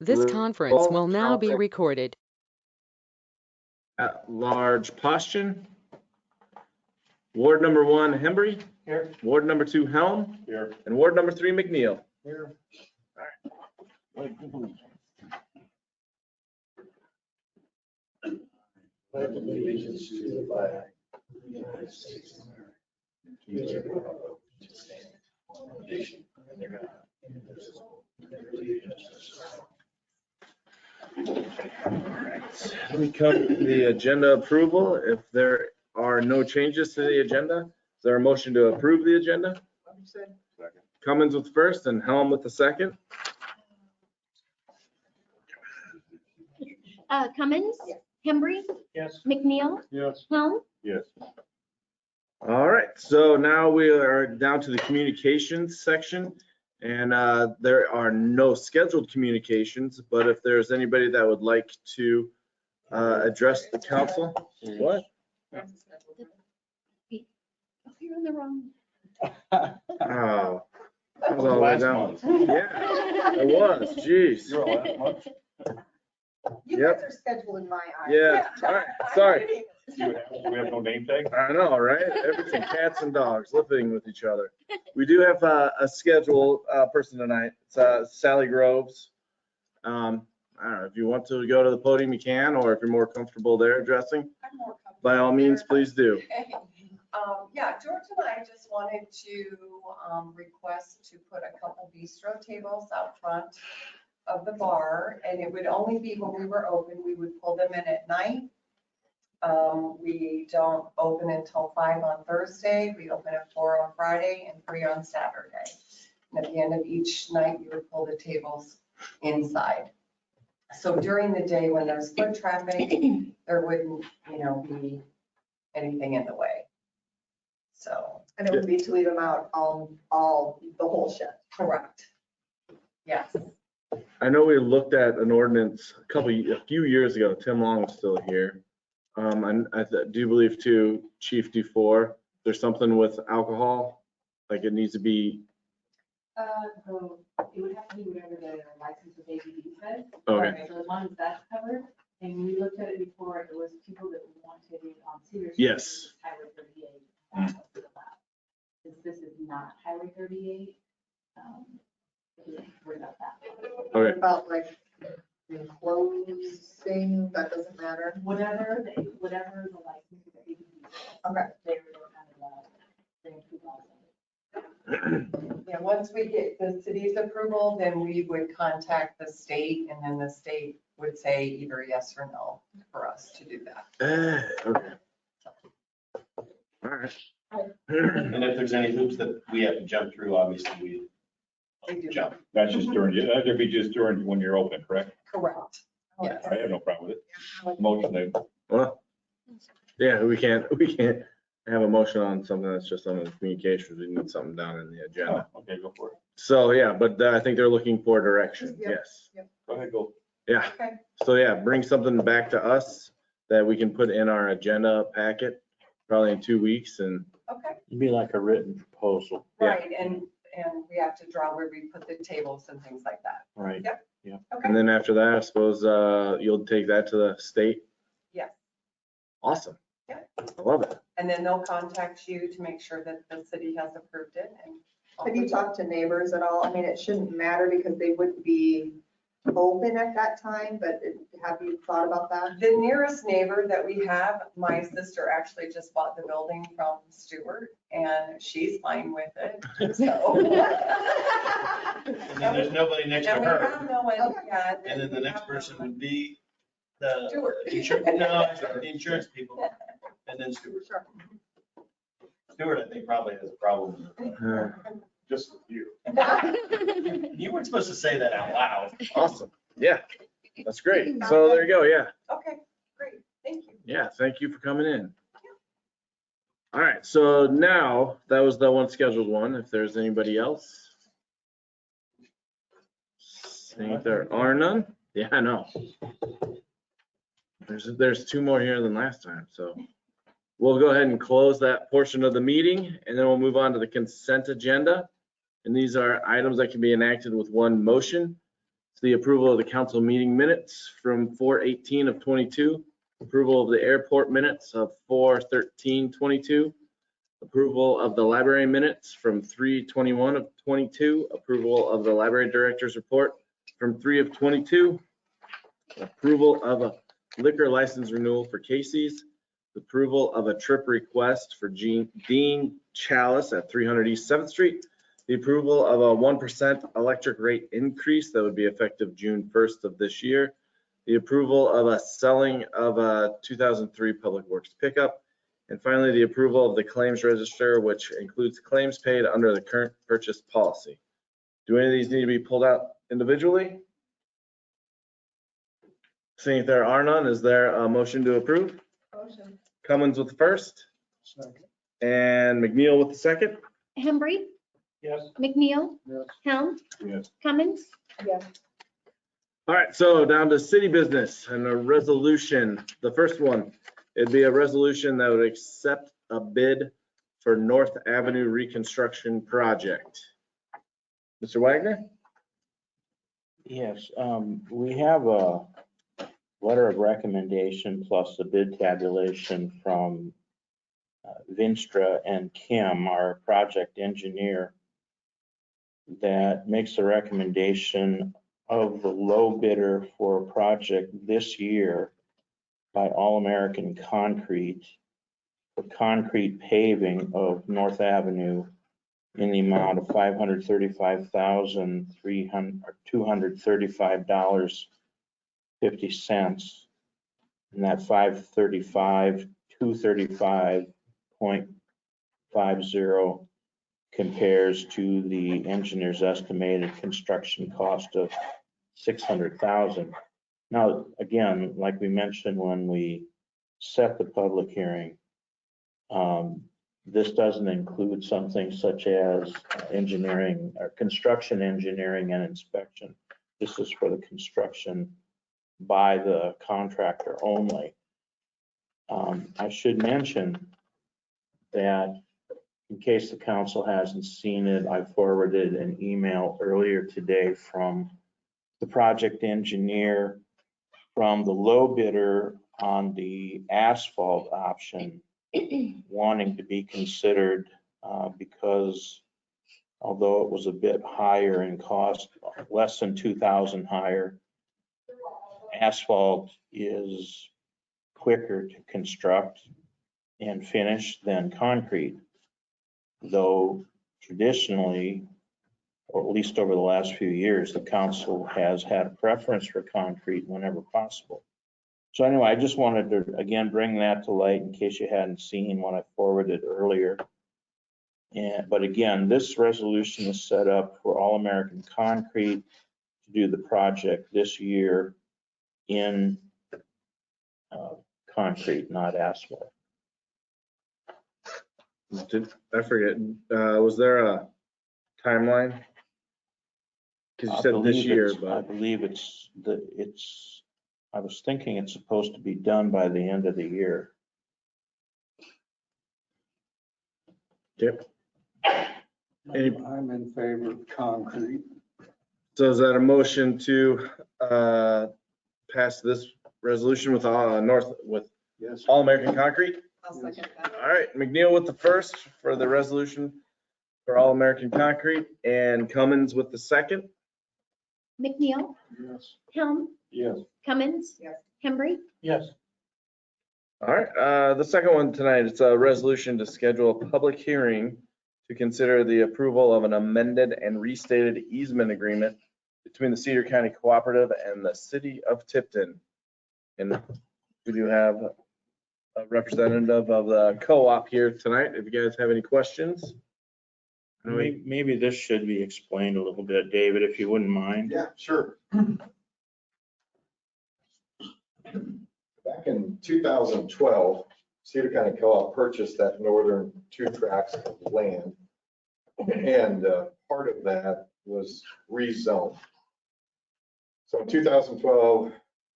This conference will now be recorded. At large Poston. Ward number 1, Hembry. Here. Ward number 2, Helm. Here. And Ward number 3, McNeil. Here. Pledge allegiance to the flag of the United States of America, to the republic which stands one nation under God, indivisible, with liberty and justice for all. We come to the agenda approval. If there are no changes to the agenda, is there a motion to approve the agenda? Second. Cummins with first and Helm with the second. Cummins? Yes. Hembry? Yes. McNeil? Yes. Helm? Yes. All right, so now we are down to the communications section. And there are no scheduled communications, but if there's anybody that would like to address the council. What? You're in the wrong. Oh. That was all the way Last down. month. Yeah, it was, jeez. You're all last month. You Yep. guys are scheduled in my eyes. Yeah, all right, sorry. We have no name tag? I know, right? Everything, cats and dogs living with each other. We do have a scheduled person tonight. It's Sally Groves. I don't know, if you want to go to the podium, you can, or if you're more comfortable there addressing, I'm more comfortable by all means, there. please do. Yeah, George and I just wanted to request to put a couple bistro tables out front of the bar, and it would only be when we were open. We would pull them in at night. We don't open until 5 on Thursday. We open at 4 on Friday and 3 on Saturday. And at the end of each night, you would pull the tables inside. So during the day when there's foot traffic, there wouldn't, be anything in the way. So, And it would be to leave them out all the whole shift. correct. Yes. I know we looked at an ordinance a few years ago. Tim Long was still here. And I do believe too, Chief Dufour, there's something with alcohol, like it needs to be, So it would have to be whatever the license of ABD says. okay, So as long as that's covered, and we looked at it before, it was people that wanted it on Cedar Street. Yes. Highway 38. That's what we allowed. Since this is not Highway 38, we don't worry about that. okay. About like enclosing, that doesn't matter. Whatever the license of ABD says. Okay. They were kind of, they include all of it. Yeah, once we get the city's approval, then we would contact the state, and then the state would say either yes or no for us to do that. Okay. All right. And if there's any hoops that we have to jump through, obviously They we do. jump. That's just during, that'd be just during when you're open, correct? Correct. Yes. I have no problem with it. Motion then. Well, yeah, we can't have a motion on something that's just on the communications. We need something down in the agenda. Oh, okay, go for it. So, yeah, but I think they're looking for direction, Yep. yes. Go ahead, go. Yeah, Okay. so yeah, bring something back to us that we can put in our agenda packet, probably in 2 weeks, and Okay, It'd be like a written proposal, Yeah. right, and we have to draw where we put the tables and things like that. right? and Okay, then after that, I suppose you'll take that to the state. yes. Awesome. Yeah. I love it. And then they'll contact you to make sure that the city has approved it. And Have you talked to neighbors at all? I mean, it shouldn't matter because they wouldn't be open at that time, but have you thought about that? The nearest neighbor that we have, my sister actually just bought the building from Stewart, and she's fine with it, so. And then there's nobody next to And we her. have no one yet. And then the next person would be the Stewart. the insurance people. And then Stewart. Sure. Stewart, I think, probably has a problem. Just with you. You weren't supposed to say that out loud. Awesome. Yeah, that's great. So there you go. Yeah. Okay, great, thank you. Yeah, thank you for coming in. All right, so now that was the one scheduled one. If there's anybody else. Seeing if there are none. Yeah, I know. There's 2 more here than last time, so we'll go ahead and close that portion of the meeting, and then we'll move on to the consent agenda. And these are items that can be enacted with one motion. the approval of the council meeting minutes from 4/18 of 22, approval of the airport minutes of 4/13/22, approval of the library minutes from 3/21 of 22, approval of the library director's report from 3 of 22, approval of a liquor license renewal for Casey's, approval of a trip request for Dean Chalice at 300 East 7th Street, the approval of a 1% electric rate increase that would be effective June 1st of this year, the approval of a selling of a 2003 Public Works pickup, and finally, the approval of the claims register, which includes claims paid under the current purchase policy. Do any of these need to be pulled out individually? Seeing if there are none, is there a motion to approve? Motion. Cummins with the first Second. and McNeil with the second. Hembry, Yes. McNeil, Yes. Helm, Yes. Cummins, Yes. All right, so down to city business and a resolution. The first one, it'd be a resolution that would accept a bid for North Avenue reconstruction project. Mr. Wagner? Yes, we have a letter of recommendation plus a bid tabulation from Vinstra and Kim, our project engineer, that makes a recommendation of the low bidder for a project this year by All American Concrete for concrete paving of North Avenue in the amount of $535,235.50. And that 235.50 compares to the engineer's estimated construction cost of $600,000. Now, again, like we mentioned when we set the public hearing, this doesn't include something such as engineering or construction engineering and inspection. This is for the construction by the contractor only. I should mention that in case the council hasn't seen it, I forwarded an email earlier today from the project engineer from the low bidder on the asphalt option wanting to be considered because although it was a bit higher in cost, less than 2,000 higher, asphalt is quicker to construct and finish than concrete, though traditionally, or at least over the last few years, the council has had a preference for concrete whenever possible. So anyway, I just wanted to, again, bring that to light in case you hadn't seen what I forwarded earlier. But again, this resolution is set up for All American Concrete to do the project this year in concrete, not asphalt. I forget, was there a timeline? Because you said this year, I but believe I was thinking it's supposed to be done by the end of the year. yep. I'm in favor of concrete. So is that a motion to pass this resolution with Yes. All American Concrete? I'll second that. All right, McNeil with the first for the resolution for All American Concrete and Cummins with the second. McNeil, Yes. Helm, Yes. Cummins, Yes. Hembry, Yes. All right, the second one tonight, it's a resolution to schedule a public hearing to consider the approval of an amended and restated easement agreement between the Cedar County Cooperative and the City of Tipton. And we do have a representative of the co-op here tonight. If you guys have any questions. Maybe this should be explained a little bit, David, if you wouldn't mind. Yeah, sure. Back in 2012, Cedar County Co-op purchased that northern 2 tracts of land. And part of that was rezoned. So in 2012,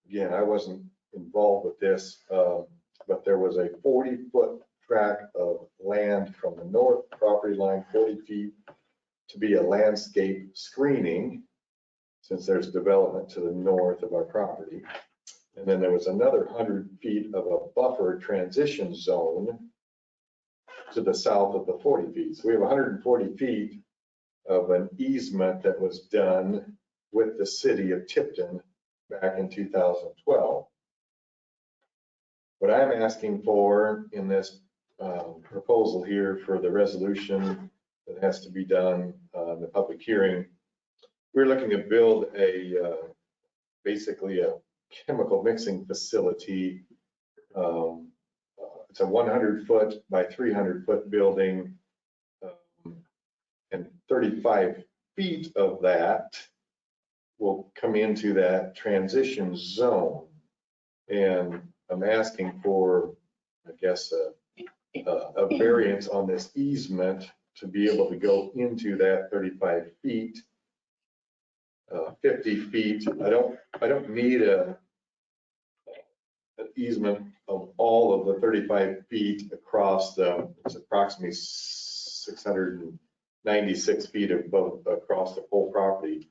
again, I wasn't involved with this, but there was a 40-foot tract of land from the north property line, 40 feet, to be a landscape screening since there's development to the north of our property. And then there was another 100 feet of a buffer transition zone to the south of the 40 feet. So we have 140 feet of an easement that was done with the city of Tipton back in 2012. What I'm asking for in this proposal here for the resolution that has to be done in the public hearing, we're looking to build basically a chemical mixing facility. It's a 100-foot by 300-foot building, and 35 feet of that will come into that transition zone. And I'm asking for, I guess, a variance on this easement to be able to go into that 35 feet. 50 feet, I don't need an easement of all of the 35 feet across it's approximately 696 feet across the whole property.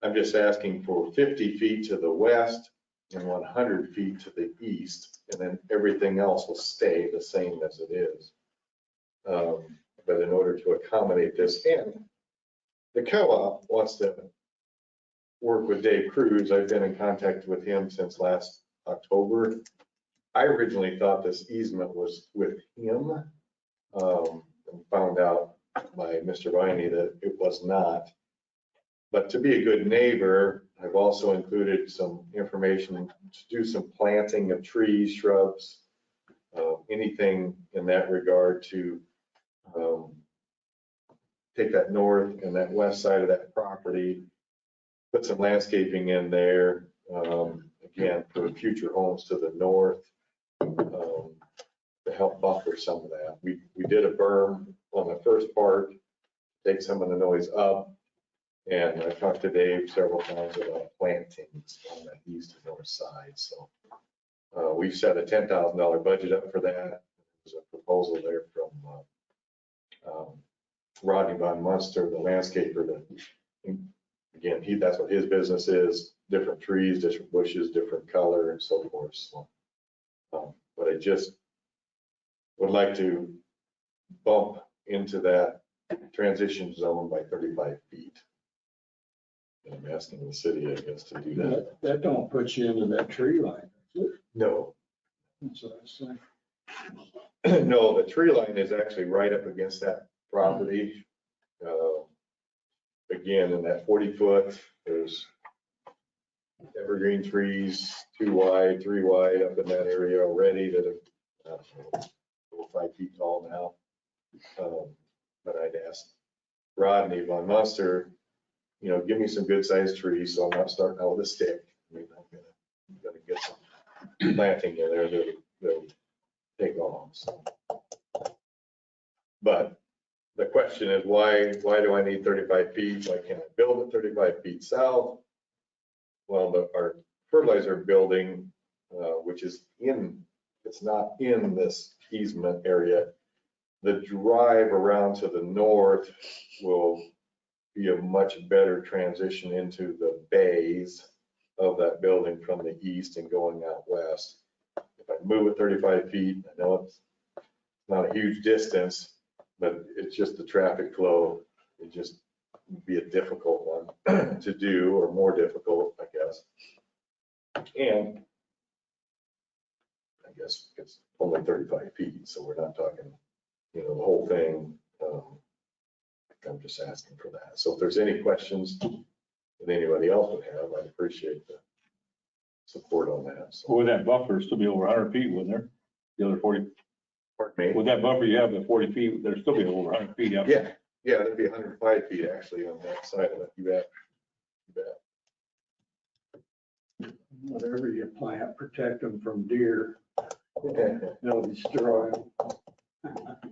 I'm just asking for 50 feet to the west and 100 feet to the east, and then everything else will stay the same as it is. But in order to accommodate this, and the co-op wants to work with Dave Cruz. I've been in contact with him since last October. I originally thought this easement was with him, and found out by Mr. Viney that it was not. But to be a good neighbor, I've also included some information to do some planting of trees, shrubs, anything in that regard to take that north and that west side of that property, put some landscaping in there, again, for future homes to the north, to help buffer some of that. We did a berm on the first part, take some of the noise up. And I've talked to Dave several times about plantings on the east and north side. So we've set a $10,000 budget up for that. There's a proposal there from Rodney Von Munster, the landscaper, that, again, that's what his business is, different trees, different bushes, different color and so forth. So, but I just would like to bump into that transition zone by 35 feet. And I'm asking the city, I guess, to do that. That don't put you into that tree line. No, That's what I was saying. no, the tree line is actually right up against that property. Again, in that 40 foot, there's evergreen trees, 2 wide, 3 wide up in that area already that are 4 or 5 feet tall now. But I'd asked Rodney Von Munster, give me some good sized trees, so I'm not starting out with a stick. I mean, I'm gonna get some planting in there that'll take off. So. But the question is, why do I need 35 feet? Why can't I build it 35 feet south? Well, our fertilizer building, which is it's not in this easement area. The drive around to the north will be a much better transition into the bays of that building from the east and going out west. If I move it 35 feet, I know it's not a huge distance, but it's just the traffic flow. It just be a difficult one to do, or more difficult, I guess. And I guess it's only 35 feet, so we're not talking, the whole thing. I'm just asking for that. So if there's any questions that anybody else would have, I'd appreciate the support on that. So, Would that buffer still be over 100 feet, wouldn't there? The other 40, pardon me? with that buffer you have at 40 feet, there'd still be over 100 feet out there. Yeah, there'd be 105 feet actually on that side of it. You bet. Whatever you plant, protect them from deer. You bet. They'll destroy them.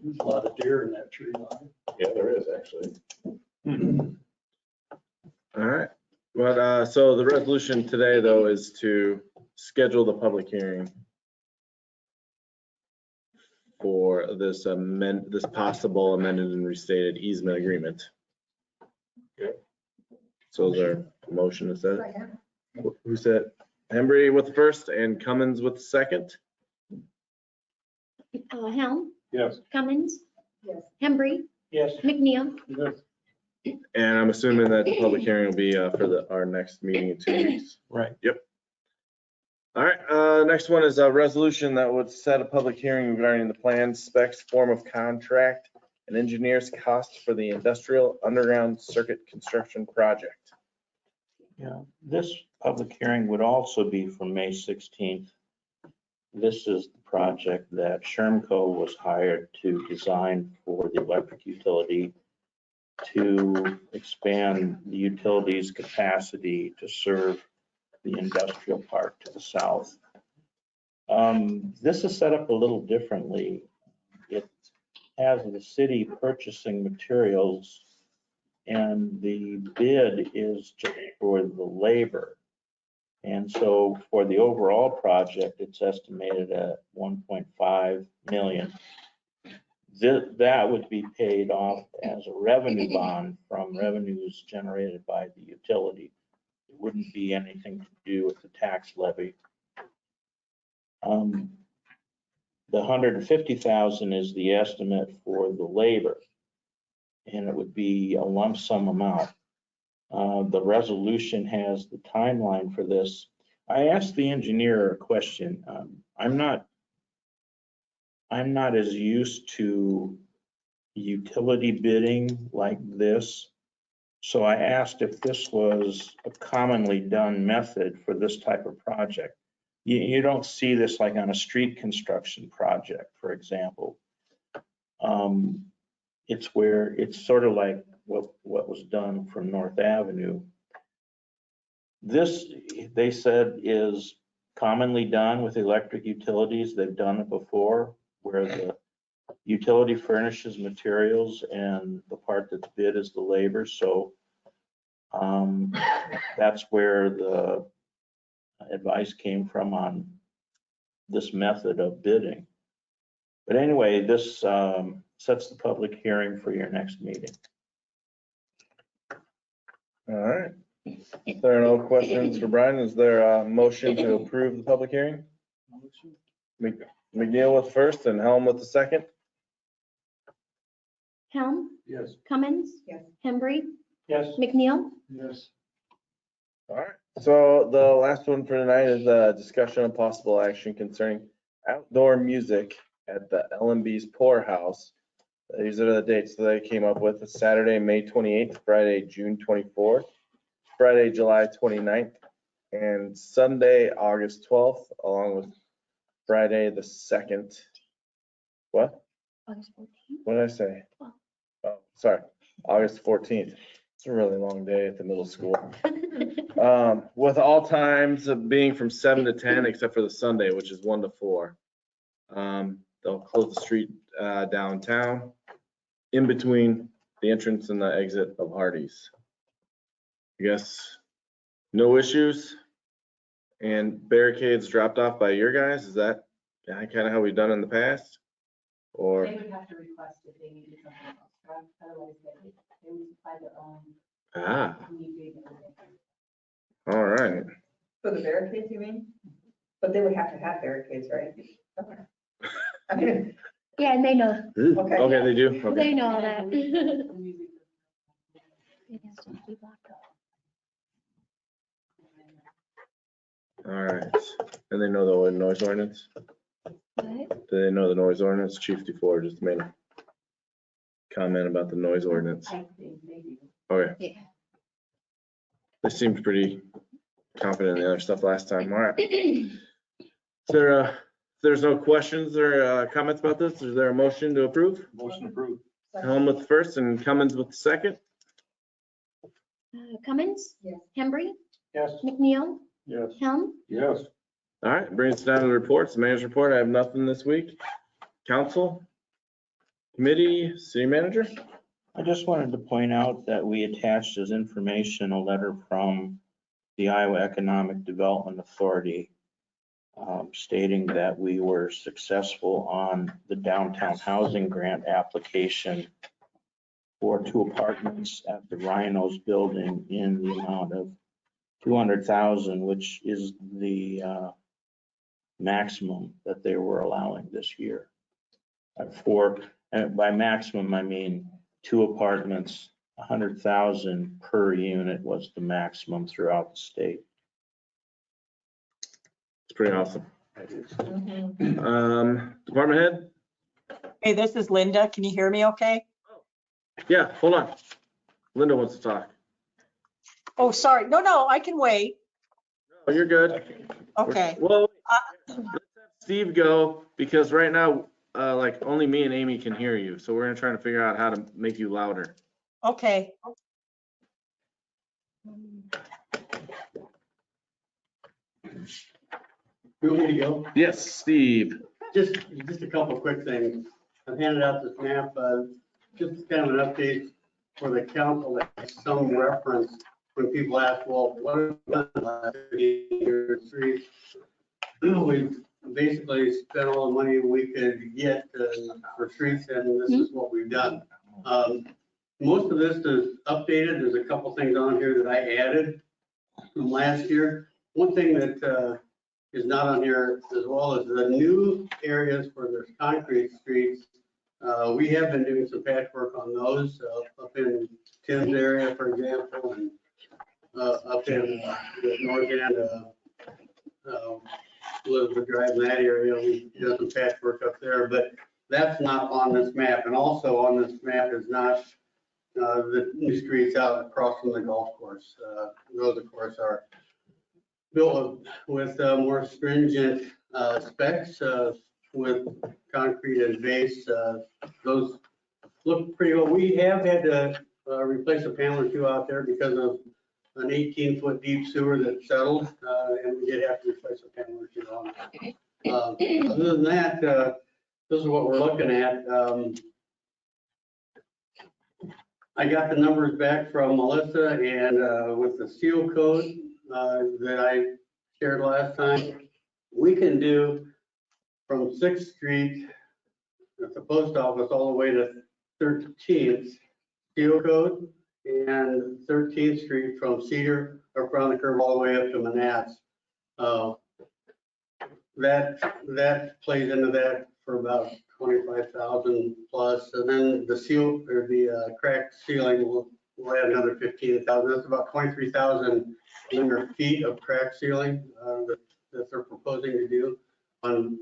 There's a lot of deer in that tree line. Yeah, there is actually. All right. But so the resolution today, though, is to schedule the public hearing for this possible amended and restated easement agreement. Okay. So there, Motion is that. Who said? Embry with the first and Cummins with the second. Helm, Yes. Cummins, Yes. Embry, Yes. McNeil. And I'm assuming that the public hearing will be for our next meeting in 2 weeks. Right. All right, next one is a resolution that would set a public hearing regarding the plan specs, form of contract, and engineer's costs for the industrial underground circuit construction project. Yeah, this public hearing would also be from May 16th. This is the project that Shermco was hired to design for the electric utility to expand the utility's capacity to serve the industrial park to the south. This is set up a little differently. It has the city purchasing materials, and the bid is just for the labor. And so for the overall project, it's estimated at 1.5 million. That would be paid off as a revenue bond from revenues generated by the utility. It wouldn't be anything to do with the tax levy. The 150,000 is the estimate for the labor, and it would be a lump sum amount. The resolution has the timeline for this. I asked the engineer a question. I'm not as used to utility bidding like this. So I asked if this was a commonly done method for this type of project. You don't see this like on a street construction project, for example. It's sort of like what was done from North Avenue. This, they said, is commonly done with electric utilities. They've done it before, where the utility furnishes materials and the part that's bid is the labor. So that's where the advice came from on this method of bidding. But anyway, this sets the public hearing for your next meeting. All right. If there are no questions for Brian, is there a motion to approve the public hearing? McNeil with first and Helm with the second. Helm, Yes. Cummins, Yes. Embry, Yes. McNeil. Yes. All right. So the last one for tonight is a discussion of possible action concerning outdoor music at the LMB's Pour House. These are the dates that they came up with. It's Saturday, May 28th, Friday, June 24th, Friday, July 29th, and Sunday, August 12th, along with Friday, the 2nd. What? August 14th. What did I say? Oh, sorry, August 14th. It's a really long day at the middle school. With all times of being from 7 to 10, except for the Sunday, which is 1 to 4. They'll close the street downtown in between the entrance and the exit of Hardee's. I guess no issues and barricades dropped off by your guys. Is that kind of how we've done in the past? Or, They would have to request if they needed something else. Otherwise, they would supply their own. All right. For the barricades, you mean? But they would have to have barricades, right? I mean, Yeah, and they know, Okay. Okay, they do? Okay. they know that. All right. And they know the noise ordinance? What? Do they know the noise ordinance? Chief DeFleur just made a comment about the noise ordinance. Okay. Yeah. They seemed pretty confident in the other stuff last time. All right. Is there, if there's no questions or comments about this, is there a motion to approve? Motion approved. Helm with the first and Cummins with the second. Cummins, Yes. Embry, Yes. McNeil, Yes. Helm. Yes. All right, brings us down to the reports. The mayor's report, I have nothing this week. Council, committee, city manager? I just wanted to point out that we attached as information a letter from the Iowa Economic Development Authority stating that we were successful on the downtown housing grant application for 2 apartments at the Rhinos building in the amount of 200,000, which is the maximum that they were allowing this year. And by maximum, I mean 2 apartments, 100,000 per unit was the maximum throughout the state. It's pretty awesome. Department head? Hey, this is Linda. Can you hear me okay? Yeah, hold on. Linda wants to talk. Oh, sorry. No, I can wait. Oh, you're good. Okay. Well, let's have Steve go because right now, like only me and Amy can hear you. So we're gonna try to figure out how to make you louder. Okay. You want me to go? Yes, Steve. Just a couple of quick things. I've handed out this map, just kind of an update for the council, that has some reference when people ask, well, what have we done in the last 50 years, streets? We've basically spent all the money we could get for streets, and this is what we've done. Most of this is updated. There's a couple things on here that I added from last year. One thing that is not on here as well as the new areas where there's concrete streets. We have been doing some patchwork on those up in Tim's area, for example, and up in the north end, Elizabeth Drive in that area. We did some patchwork up there, but that's not on this map. And also on this map is not the new streets out across from the golf course. Those, of course, are built with more stringent specs with concrete and base. Those look pretty well. We have had to replace a panel or two out there because of an 18-foot deep sewer that settled, and we did have to replace a panel or two on that. Other than that, this is what we're looking at. I got the numbers back from Melissa, and with the seal code that I shared last time, we can do from 6th Street at the post office all the way to 13th seal code, and 13th Street from Cedar or from the curve all the way up to Manats. That plays into that for about 25,000 plus, and then the seal or the cracked ceiling will add another 15,000. That's about 23,000 linear feet of cracked ceiling that they're proposing to do on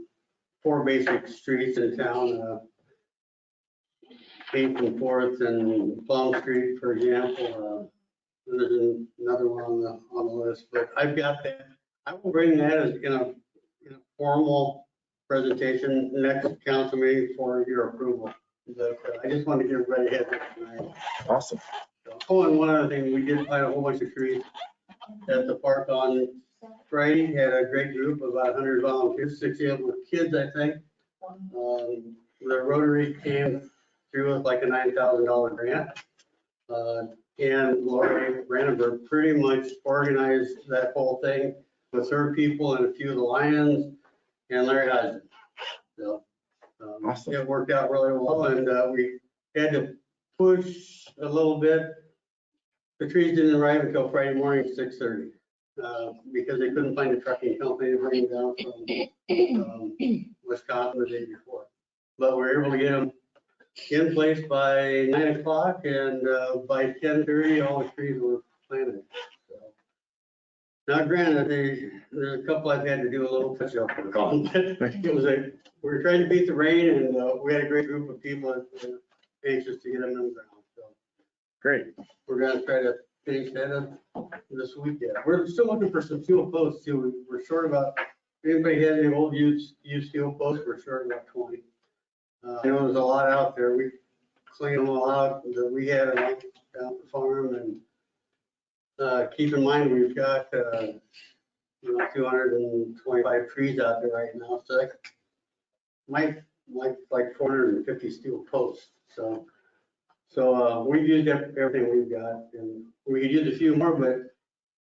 4 basic streets in town. 8th and 4th and Plum Street, for example. There's another one on the list, but I've got that. I will bring that as in a formal presentation next council meeting for your approval. But I just want to give everybody a heads up tonight. Awesome. Oh, and one other thing, we did plant a whole bunch of trees at the park on Friday. Had a great group of about 100 volunteers, 60 of them were kids, I think. The Rotary came through with like a $9,000 grant. And Lori Brandenburg pretty much organized that whole thing with her people and a few of the Lions and Larry Hudson. So Awesome. it worked out really well, and we had to push a little bit. The trees didn't arrive until Friday morning at 6:30 because they couldn't find a trucking company to bring them down from Wisconsin the day before. But we were able to get them in place by 9 o'clock, and by 10:30, all the trees were planted. So, now granted, there's a couple I've had to do a little touch up on. It was we were trying to beat the rain, and we had a great group of people that were anxious to get them in the ground. So Great. we're gonna try to finish that up this weekend. We're still looking for some steel posts too. We're short about, if anybody has any old used steel posts, we're short about 20. I know there's a lot out there. We cleaned them all out that we had down at the farm, and keep in mind, we've got 225 trees out there right now, so that might like 450 steel posts. So we've used everything we've got, and we could use a few more, but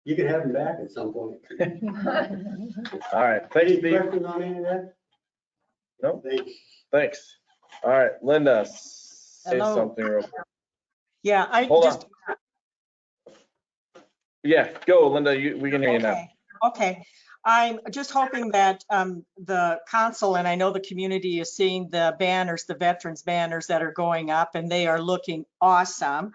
you can have them back at some point. All right. Thanks, Any Steve. questions on any of that? Nope. Thanks. Thanks. All right, Linda, say Hello. something real quick. Yeah, I Hold just, on. Yeah, go Linda, we can hear you now. Okay, okay. I'm just hoping that the council, and I know the community is seeing the banners, the veterans banners that are going up, and they are looking awesome.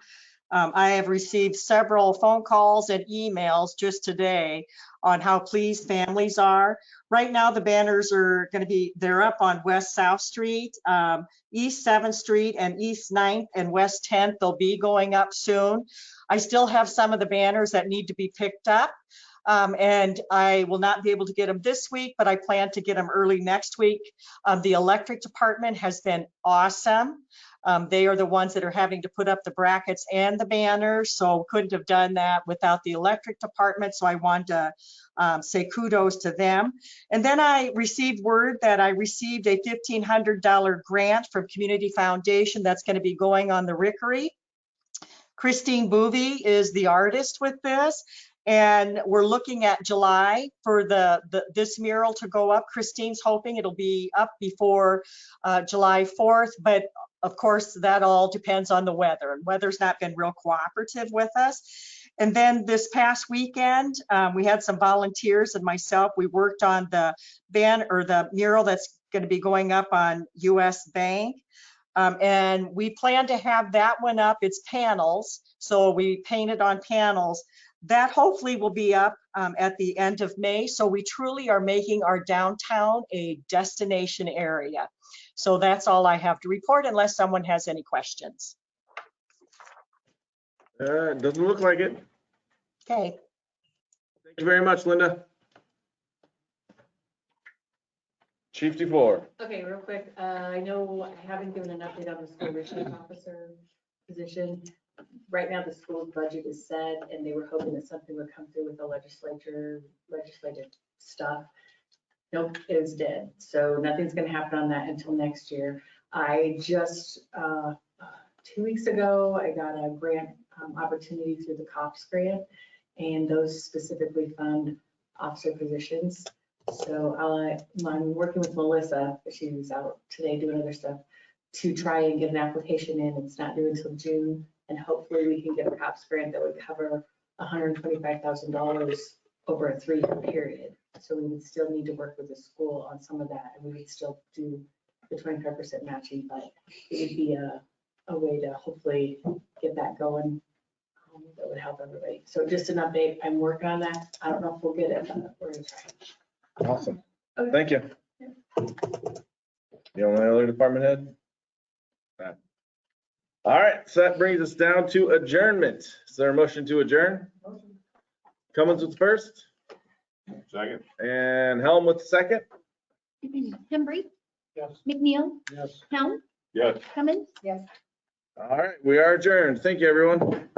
I have received several phone calls and emails just today on how pleased families are. Right now, the banners are going to be, they're up on West South Street, East 7th Street, and East 9th and West 10th. They'll be going up soon. I still have some of the banners that need to be picked up. And I will not be able to get them this week, but I plan to get them early next week. The electric department has been awesome. They are the ones that are having to put up the brackets and the banners, so couldn't have done that without the electric department. So I want to say kudos to them. And then I received word that I received a $1,500 grant from Community Foundation that's going to be going on the Rickery. Christine Boovy is the artist with this. And we're looking at July for this mural to go up. Christine's hoping it'll be up before July 4th, but of course that all depends on the weather. And weather's not been real cooperative with us. And then this past weekend, we had some volunteers and myself. We worked on the the mural that's going to be going up on US Bank. And we plan to have that one up. It's panels, so we painted on panels. That hopefully will be up at the end of May. So we truly are making our downtown a destination area. So that's all I have to report unless someone has any questions. Doesn't look like it. Okay. Thank you very much, Linda. Chief DeFore. Okay, real quick, I know I haven't given an update on the school resource officer position. Right now, the school's budget is set, and they were hoping that something would come through with the legislative stuff. Nope, it is dead. So nothing's gonna happen on that until next year. I just, 2 weeks ago, I got a grant opportunity through the COPS grant, and those specifically fund officer positions. So I'm working with Melissa, she's out today doing other stuff, to try and get an application in. It's not due until June, and hopefully we can get a COPS grant that would cover $125,000 over a 3-year period. So we would still need to work with the school on some of that, and we would still do the 25% matching, but it would be a way to hopefully get that going. That would help everybody. So just an update, I'm working on that. I don't know if we'll get it, but we're gonna try. Awesome. Okay. Thank you. The only other department head? All right, so that brings us down to adjournment. Is there a motion to adjourn? Cummins with the first Second. and Helm with the second. Hembry, Yes. McNeil, Yes. Helm, Yes. Cummins. Yes. All right, we are adjourned. Thank you, everyone.